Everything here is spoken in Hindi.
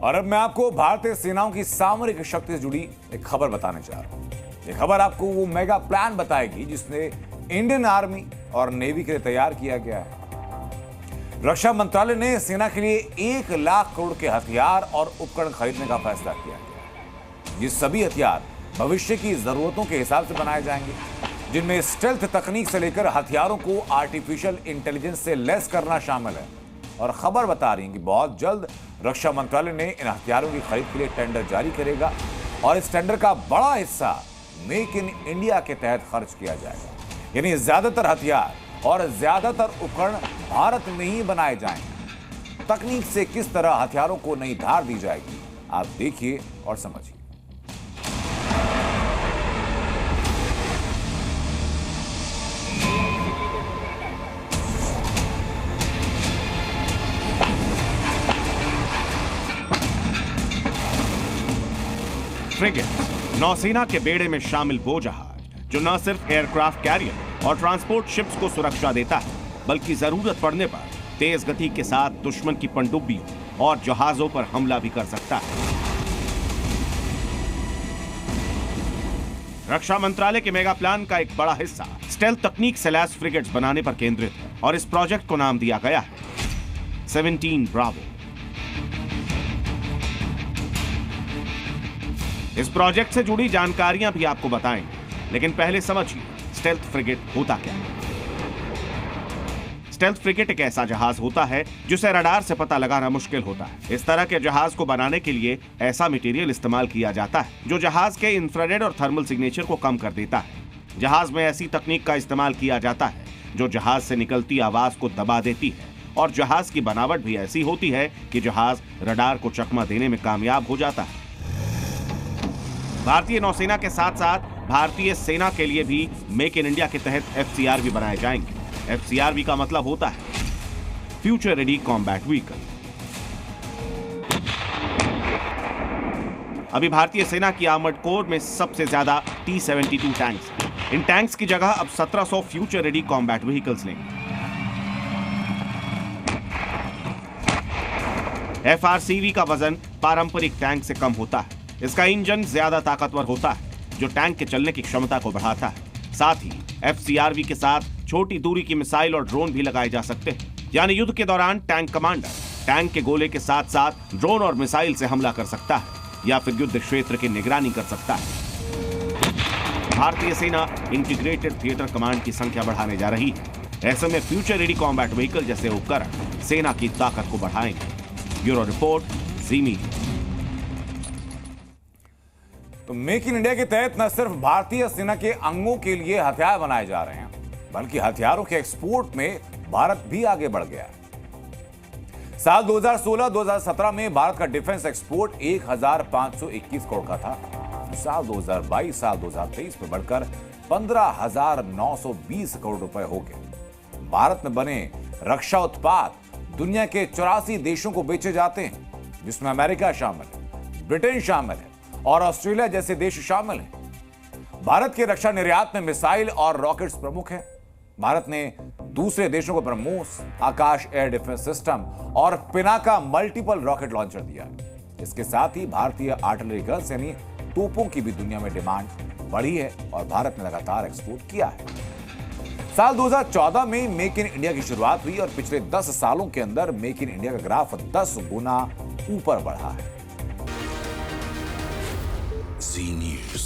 और अब मैं आपको भारतीय सेनाओं की सामरिक शक्ति से जुड़ी एक खबर बताने जा रहा हूं। ये खबर आपको वो मेगा प्लान बताएगी जिसने इंडियन आर्मी और नेवी के लिए तैयार किया गया है। रक्षा मंत्रालय ने सेना के लिए 1 लाख करोड़ के हथियार और उपकरण खरीदने का फैसला किया गया। ये सभी हथियार भविष्य की जरूरतों के हिसाब से बनाए जाएंगे, जिनमें स्टेल्थ तकनीक से लेकर हथियारों को आर्टिफिशियल इंटेलिजेंस से लैस करना शामिल है। और खबर बता रही है कि बहुत जल्द रक्षा मंत्रालय ने इन हथियारों की खरीद के लिए टेंडर जारी करेगा और इस टेंडर का बड़ा हिस्सा मेक इन इंडिया के तहत खर्च किया जाएगा। यानी ज्यादातर हथियार और ज्यादातर उपकरण भारत में ही बनाए जाएंगे। तकनीक से किस तरह हथियारों को नई धार दी जाएगी, आप देखिए और समझिए। फ्रिगेट नौसेना के बेड़े में शामिल वो जहाज जो न सिर्फ एयरक्राफ्ट कैरियर और ट्रांसपोर्ट शिप्स को सुरक्षा देता है, बल्कि जरूरत पड़ने पर तेज गति के साथ दुश्मन की पनडुब्बियों और जहाजों पर हमला भी कर सकता है। रक्षा मंत्रालय के मेगा प्लान का एक बड़ा हिस्सा स्टेल्थ तकनीक से लैस फ्रिगेट्स बनाने पर केंद्रित है और इस प्रोजेक्ट को नाम दिया गया है 17 ब्रावो। इस प्रोजेक्ट से जुड़ी जानकारियां भी आपको बताएंगे, लेकिन पहले समझिए स्टेल्थ फ्रिगेट होता क्या है। स्टेल्थ फ्रिगेट एक ऐसा जहाज होता है जिसे रडार से पता लगाना मुश्किल होता है। इस तरह के जहाज को बनाने के लिए ऐसा मटेरियल इस्तेमाल किया जाता है जो जहाज के इंफ्रारेड और थर्मल सिग्नेचर को कम कर देता है। जहाज में ऐसी तकनीक का इस्तेमाल किया जाता है जो जहाज से निकलती आवाज को दबा देती है, और जहाज की बनावट भी ऐसी होती है कि जहाज रडार को चकमा देने में कामयाब हो जाता है। भारतीय नौसेना के साथ साथ भारतीय सेना के लिए भी मेक इन इंडिया के तहत FCRV बनाए जाएंगे। FCRV का मतलब होता है फ्यूचर रेडी कॉम्बैट व्हीकल। अभी भारतीय सेना की आर्मर्ड कोर में सबसे ज्यादा T-72 टैंक्स हैं। इन टैंक्स की जगह अब 1700 फ्यूचर रेडी कॉम्बैट व्हीकल्स लेंगे। FRCV का वजन पारंपरिक टैंक से कम होता है। इसका इंजन ज्यादा ताकतवर होता है जो टैंक के चलने की क्षमता को बढ़ाता है। साथ ही FCRV के साथ छोटी दूरी की मिसाइल और ड्रोन भी लगाए जा सकते हैं। यानी युद्ध के दौरान टैंक कमांडर टैंक के गोले के साथ साथ ड्रोन और मिसाइल से हमला कर सकता है या फिर युद्ध क्षेत्र की निगरानी कर सकता है। भारतीय सेना इंटीग्रेटेड थिएटर कमांड की संख्या बढ़ाने जा रही है। ऐसे में फ्यूचर रेडी कॉम्बैट व्हीकल जैसे उपकरण सेना की ताकत को बढ़ाएंगे। ब्यूरो रिपोर्ट, जी मीडिया। तो मेक इन इंडिया के तहत न सिर्फ भारतीय सेना के अंगों के लिए हथियार बनाए जा रहे हैं, बल्कि हथियारों के एक्सपोर्ट में भारत भी आगे बढ़ गया है। साल 2016-2017 में भारत का डिफेंस एक्सपोर्ट 1521 करोड़ का था। साल 2022 साल 2023 में बढ़कर 15,920 करोड़ रुपए हो गए। भारत में बने रक्षा उत्पाद दुनिया के 84 देशों को बेचे जाते हैं, जिसमें अमेरिका शामिल है, ब्रिटेन शामिल है और ऑस्ट्रेलिया जैसे देश शामिल हैं। भारत के रक्षा निर्यात में मिसाइल और रॉकेट्स प्रमुख हैं। भारत ने दूसरे देशों को ब्रह्मोस, आकाश एयर डिफेंस सिस्टम और पिनाका मल्टीपल रॉकेट लॉन्चर दिया। इसके साथ ही भारतीय आर्टिलरी गन्स यानी तोपों की भी दुनिया में डिमांड बढ़ी है और भारत ने लगातार एक्सपोर्ट किया है। साल 2014 में मेक इन इंडिया की शुरुआत हुई और पिछले 10 सालों के अंदर मेक इन इंडिया का ग्राफ 10 गुना ऊपर बढ़ा है। Z News.